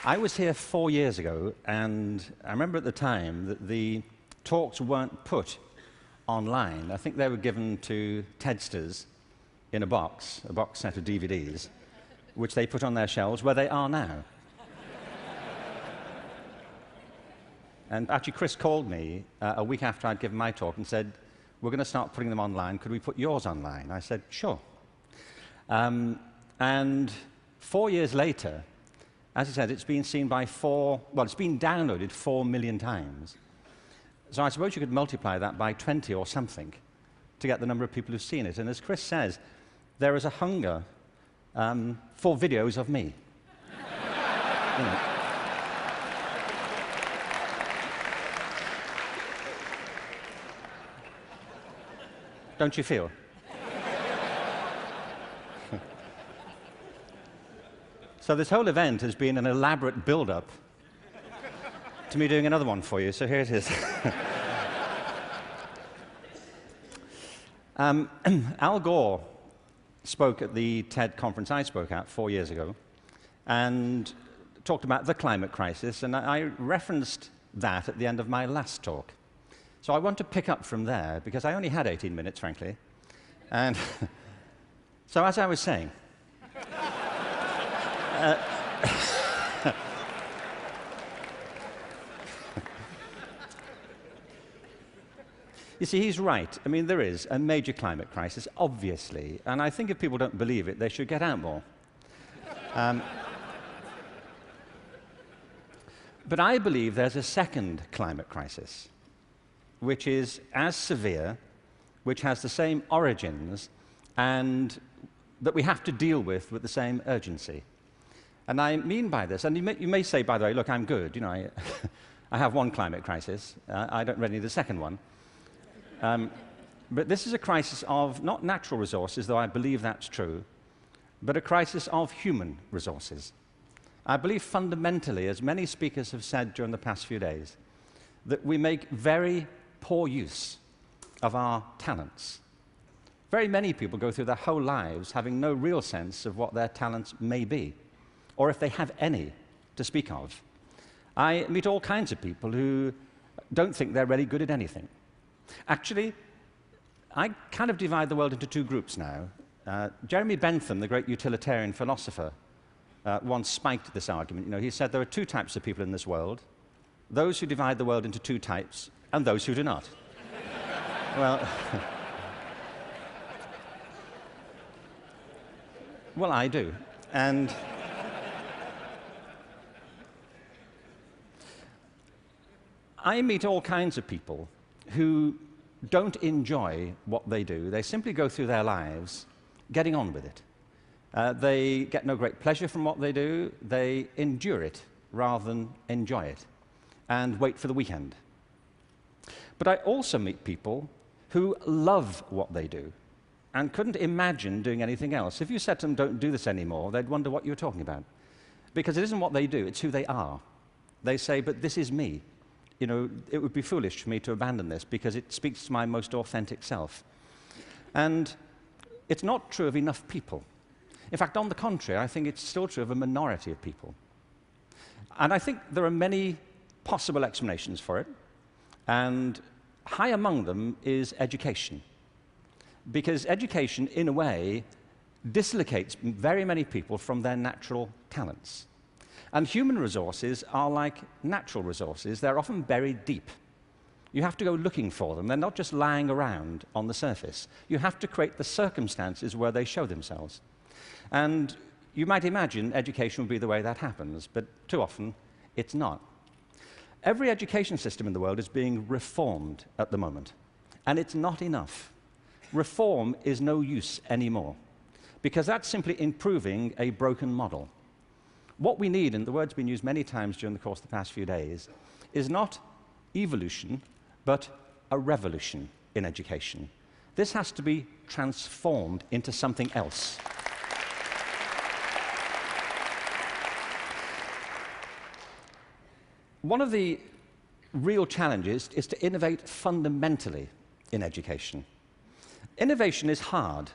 I was here 4 years ago, and I remember at the time that the talks weren't put online. I think they were given to TEDsters in a box set of DVDs, which they put on their shelves, where they are now. And actually, Chris called me a week after I'd given my talk and said, "We're going to start putting them online. Could we put yours online?" I said, "Sure." And 4 years later, as I said, it's been seen by it's been downloaded 4 million times. So I suppose you could multiply that by 20 or something to get the number of people who've seen it. And as Chris says, there is a hunger for videos of me. You know. Don't you feel? So this whole event has been an elaborate build-up to me doing another one for you, so here it is. Al Gore spoke at the TED conference I spoke at 4 years ago and talked about the climate crisis, and I referenced that at the end of my last talk. So I want to pick up from there, because I only had 18 minutes, frankly. And so as I was saying, you see, he's right. I mean, there is a major climate crisis, obviously, and I think if people don't believe it, they should get out more. But I believe there's a second climate crisis, which is as severe, which has the same origins, and that we have to deal with the same urgency. And I mean by this, and you may say, by the way, look, I'm good. You know, I have one climate crisis. I don't really need a second one. But this is a crisis of not natural resources, though I believe that's true, but a crisis of human resources. I believe fundamentally, as many speakers have said during the past few days, that we make very poor use of our talents. Very many people go through their whole lives having no real sense of what their talents may be, or if they have any to speak of. I meet all kinds of people who don't think they're really good at anything. Actually, I kind of divide the world into two groups now. Jeremy Bentham, the great utilitarian philosopher, once spiked this argument. You know, he said there are two types of people in this world: those who divide the world into two types, and those who do not. Well, well, I do. And I meet all kinds of people who don't enjoy what they do. They simply go through their lives getting on with it. They get no great pleasure from what they do. They endure it rather than enjoy it and wait for the weekend. But I also meet people who love what they do and couldn't imagine doing anything else. If you said to them, "Don't do this anymore," they'd wonder what you were talking about. Because it isn't what they do, it's who they are. They say, "But this is me. You know, it would be foolish for me to abandon this because it speaks to my most authentic self." And it's not true of enough people. In fact, on the contrary, I think it's still true of a minority of people. And I think there are many possible explanations for it. And high among them is education. Because education, in a way, dislocates very many people from their natural talents. And human resources are like natural resources. They're often buried deep. You have to go looking for them. They're not just lying around on the surface. You have to create the circumstances where they show themselves. And you might imagine education would be the way that happens, but too often it's not. Every education system in the world is being reformed at the moment, and it's not enough. Reform is no use anymore, because that's simply improving a broken model. What we need, and the word's been used many times during the course of the past few days, is not evolution, but a revolution in education. This has to be transformed into something else. One of the real challenges is to innovate fundamentally in education. Innovation is hard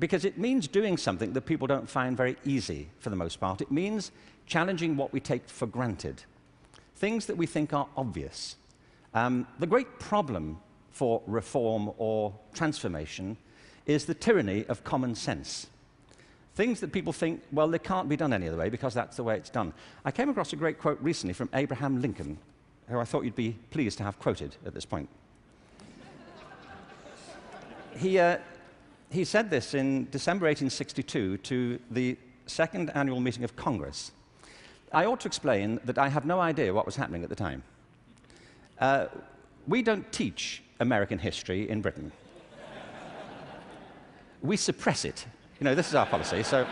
because it means doing something that people don't find very easy for the most part. It means challenging what we take for granted, things that we think are obvious. The great problem for reform or transformation is the tyranny of common sense. Things that people think, well, they can't be done any other way because that's the way it's done. I came across a great quote recently from Abraham Lincoln, who I thought you'd be pleased to have quoted at this point. He said this in December 1862 to the second annual meeting of Congress. I ought to explain that I have no idea what was happening at the time. We don't teach American history in Britain. We suppress it. You know, this is our policy, so...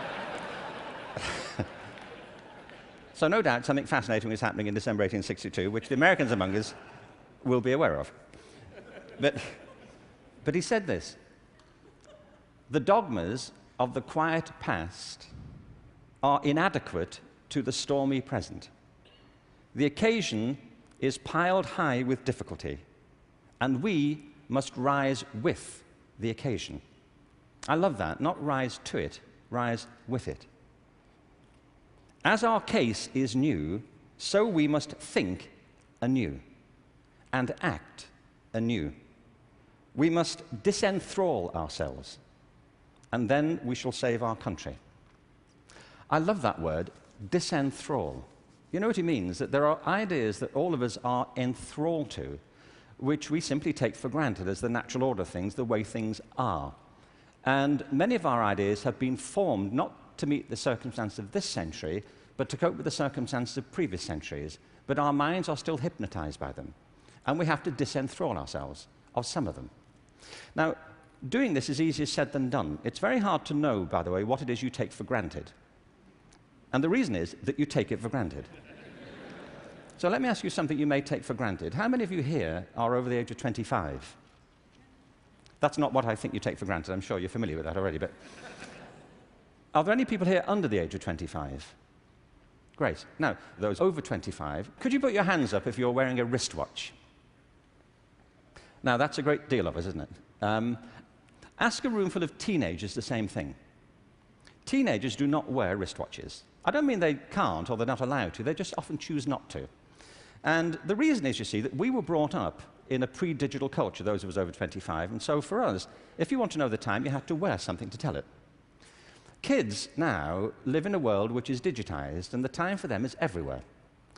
So no doubt something fascinating was happening in December 1862, which the Americans among us will be aware of. But he said this: the dogmas of the quiet past are inadequate to the stormy present. The occasion is piled high with difficulty, and we must rise with the occasion. I love that. Not rise to it, rise with it. As our case is new, so we must think anew and act anew. We must disenthrall ourselves, and then we shall save our country. I love that word, disenthrall. You know what he means? That there are ideas that all of us are enthralled to, which we simply take for granted as the natural order of things, the way things are. And many of our ideas have been formed not to meet the circumstances of this century, but to cope with the circumstances of previous centuries. But our minds are still hypnotized by them, and we have to disenthrall ourselves of some of them. Now, doing this is easier said than done. It's very hard to know, by the way, what it is you take for granted. And the reason is that you take it for granted. So let me ask you something you may take for granted. How many of you here are over the age of 25? That's not what I think you take for granted. I'm sure you're familiar with that already. But are there any people here under the age of 25? Great. Now, those over 25, could you put your hands up if you're wearing a wristwatch? Now, that's a great deal of us, isn't it? Ask a room full of teenagers the same thing. Teenagers do not wear wristwatches. I don't mean they can't or they're not allowed to. They just often choose not to. And the reason is, you see, that we were brought up in a pre-digital culture, those of us over 25, and so for us, if you want to know the time, you have to wear something to tell it. Kids now live in a world which is digitized, and the time for them is everywhere.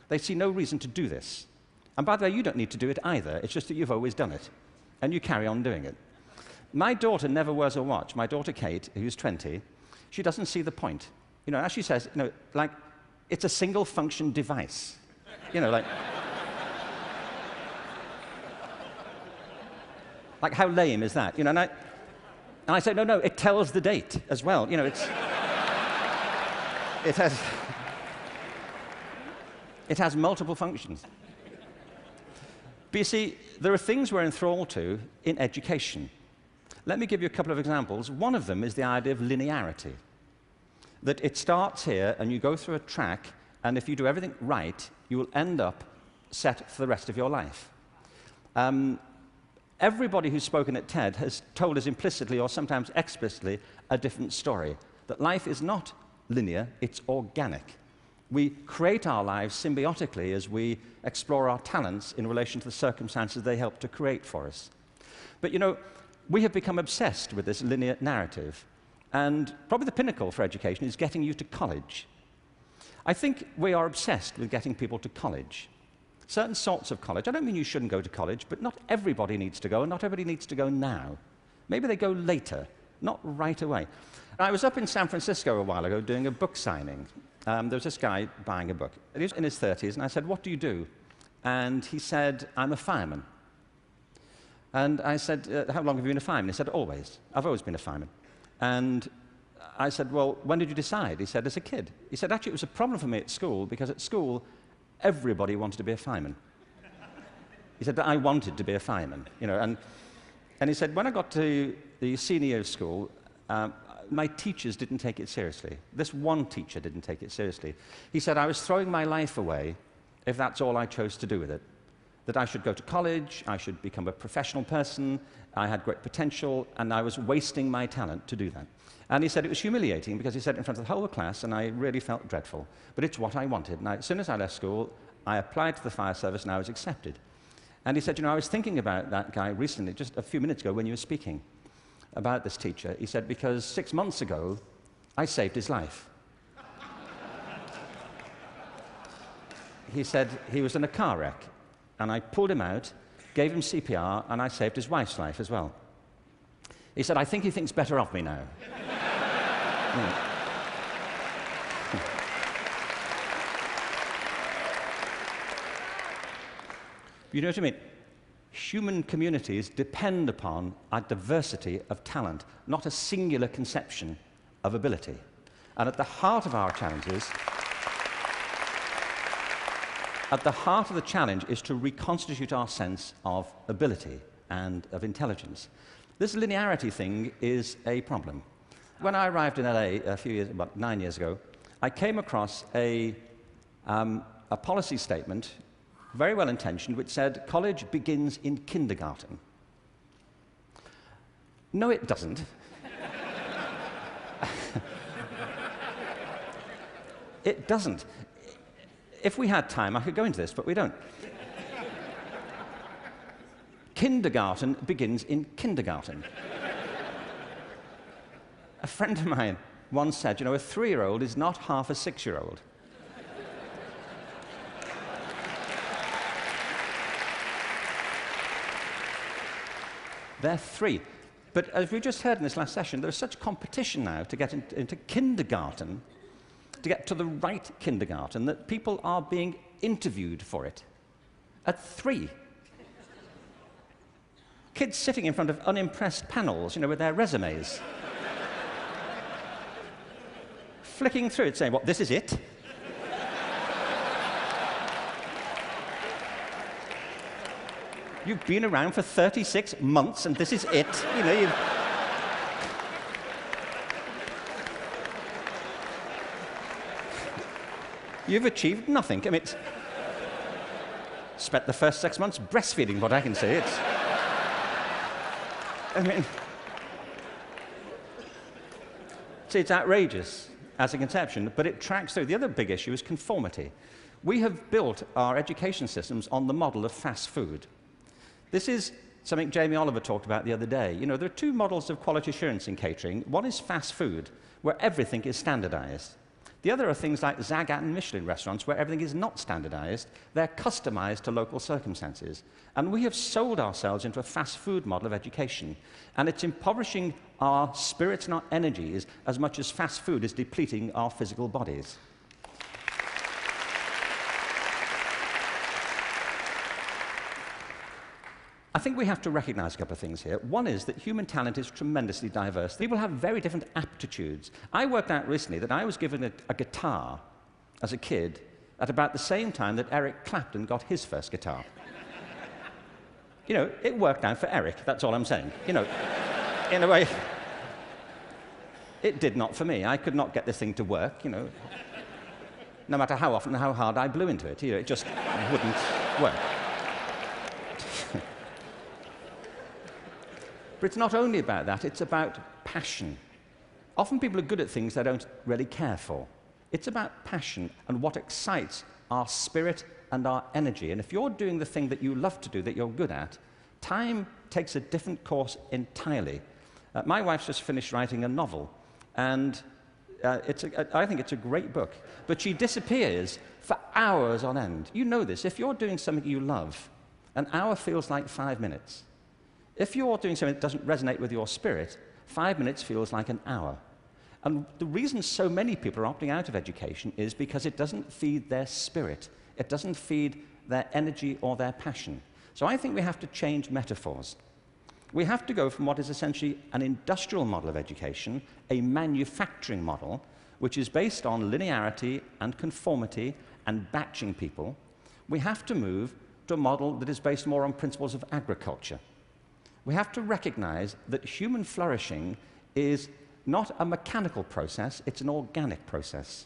They see no reason to do this. And by the way, you don't need to do it either. It's just that you've always done it, and you carry on doing it. My daughter never wears a watch. My daughter Kate, who's 20, she doesn't see the point. You know, as she says, you know, like, it's a single-function device. You know, like... Like, how lame is that? You know, and I say, no, it tells the date as well. You know, it has multiple functions. But you see, there are things we're enthralled to in education. Let me give you a couple of examples. One of them is the idea of linearity. That it starts here, and you go through a track, and if you do everything right, you will end up set for the rest of your life. Everybody who's spoken at TED has told us implicitly or sometimes explicitly a different story, that life is not linear, it's organic. We create our lives symbiotically as we explore our talents in relation to the circumstances they help to create for us. But you know, we have become obsessed with this linear narrative, and probably the pinnacle for education is getting you to college. I think we are obsessed with getting people to college. Certain sorts of college. I don't mean you shouldn't go to college, but not everybody needs to go, and not everybody needs to go now. Maybe they go later, not right away. I was up in San Francisco a while ago doing a book signing. There was this guy buying a book. He was in his 30s, and I said, "What do you do?" And he said, "I'm a fireman." And I said, "How long have you been a fireman?" He said, "Always. I've always been a fireman." And I said, "Well, when did you decide?" He said, "As a kid." He said, "Actually, it was a problem for me at school, because at school, everybody wanted to be a fireman." He said, "But I wanted to be a fireman." You know, and he said, "When I got to the senior year of school, my teachers didn't take it seriously. This one teacher didn't take it seriously." He said, "I was throwing my life away if that's all I chose to do with it. that I should go to college, I should become a professional person, I had great potential, and I was wasting my talent to do that. And he said it was humiliating because he said it in front of the whole class, and I really felt dreadful. But it's what I wanted. And as soon as I left school, I applied to the fire service, and I was accepted. And he said, you know, I was thinking about that guy recently, just a few minutes ago when you were speaking about this teacher. He said, because 6 months ago, I saved his life. He said he was in a car wreck, and I pulled him out, gave him CPR, and I saved his wife's life as well. He said, I think he thinks better of me now. You know what I mean? Human communities depend upon a diversity of talent, not a singular conception of ability. And at the heart of our challenges, at the heart of the challenge is to reconstitute our sense of ability and of intelligence. This linearity thing is a problem. When I arrived in LA about 9 years ago, I came across a policy statement, very well intentioned, which said college begins in kindergarten. No, it doesn't. It doesn't. If we had time, I could go into this, but we don't. Kindergarten begins in kindergarten. A friend of mine once said, you know, a 3-year-old is not half a 6-year-old. They're 3. But as we just heard in this last session, there's such competition now to get into kindergarten, to get to the right kindergarten, that people are being interviewed for it at 3. Kids sitting in front of unimpressed panels, you know, with their resumes. Flicking through it, saying, what, this is it? You've been around for 36 months, and this is it. You know, you've achieved nothing. I mean, spent the first 6 months breastfeeding, what I can say. I mean, see, it's outrageous as a conception, but it tracks through. The other big issue is conformity. We have built our education systems on the model of fast food. This is something Jamie Oliver talked about the other day. You know, there are 2 models of quality assurance in catering. One is fast food, where everything is standardized. The other are things like Zagat and Michelin restaurants, where everything is not standardized. They're customized to local circumstances. And we have sold ourselves into a fast food model of education. And it's impoverishing our spirits and our energies as much as fast food is depleting our physical bodies. I think we have to recognize a couple of things here. One is that human talent is tremendously diverse. People have very different aptitudes. I worked out recently that I was given a guitar as a kid at about the same time that Eric Clapton got his first guitar. You know, it worked out for Eric, that's all I'm saying. You know, in a way, it did not for me. I could not get this thing to work, you know. No matter how often and how hard I blew into it, you know, it just wouldn't work. But it's not only about that, it's about passion. Often people are good at things they don't really care for. It's about passion and what excites our spirit and our energy. And if you're doing the thing that you love to do, that you're good at, time takes a different course entirely. My wife's just finished writing a novel, and I think it's a great book. But she disappears for hours on end. You know this. If you're doing something you love, an hour feels like 5 minutes. If you're doing something that doesn't resonate with your spirit, 5 minutes feels like an hour. And the reason so many people are opting out of education is because it doesn't feed their spirit. It doesn't feed their energy or their passion. So I think we have to change metaphors. We have to go from what is essentially an industrial model of education, a manufacturing model, which is based on linearity and conformity and batching people. We have to move to a model that is based more on principles of agriculture. We have to recognize that human flourishing is not a mechanical process, it's an organic process.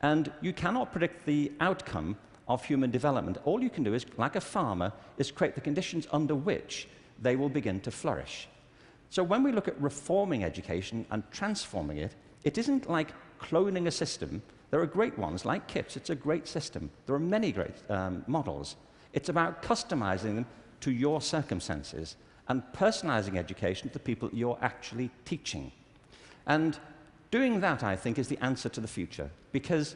And you cannot predict the outcome of human development. All you can do is, like a farmer, is create the conditions under which they will begin to flourish. So when we look at reforming education and transforming it, it isn't like cloning a system. There are great ones, like KIPS. It's a great system. There are many great models. It's about customizing them to your circumstances and personalizing education to the people you're actually teaching. And doing that, I think, is the answer to the future, because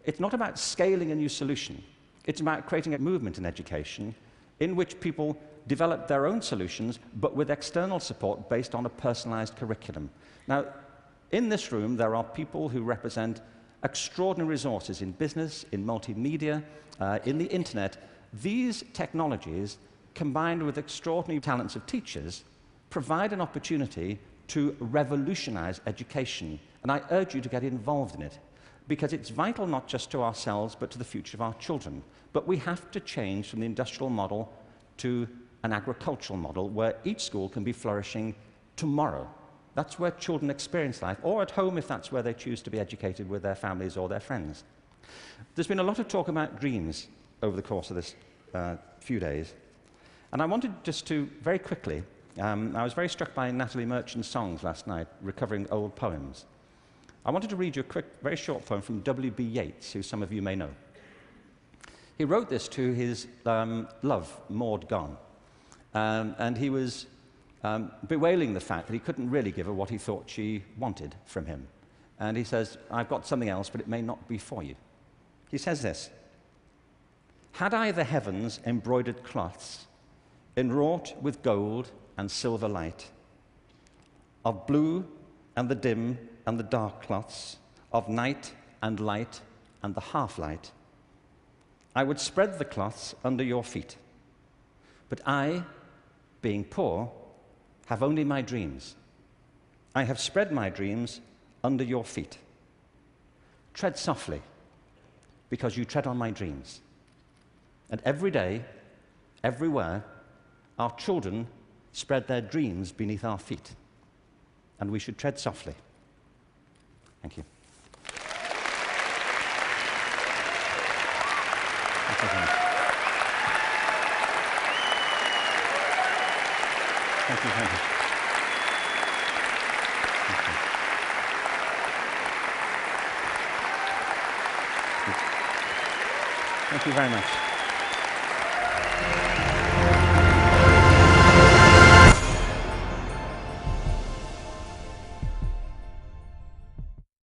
it's not about scaling a new solution. It's about creating a movement in education in which people develop their own solutions, but with external support based on a personalized curriculum. Now, in this room, there are people who represent extraordinary resources in business, in multimedia, in the internet. These technologies, combined with extraordinary talents of teachers, provide an opportunity to revolutionize education. And I urge you to get involved in it, because it's vital not just to ourselves, but to the future of our children. But we have to change from the industrial model to an agricultural model where each school can be flourishing tomorrow. That's where children experience life, or at home if that's where they choose to be educated with their families or their friends. There's been a lot of talk about dreams over the course of this few days. And I wanted just to, very quickly, I was very struck by Natalie Merchant's songs last night, recovering old poems. I wanted to read you a quick, very short poem from W.B. Yeats, who some of you may know. He wrote this to his love, Maud Gonne, and he was bewailing the fact that he couldn't really give her what he thought she wanted from him. And he says, "I've got something else, but it may not be for you." He says this: "Had I the heavens embroidered cloths, enwrought with gold and silver light, of blue and the dim and the dark cloths, of night and light and the half-light, I would spread the cloths under your feet. But I, being poor, have only my dreams. I have spread my dreams under your feet. Tread softly, because you tread on my dreams. And every day, everywhere, our children spread their dreams beneath our feet. And we should tread softly." Thank you. Thank you very much. Thank you very much. Thank you very much.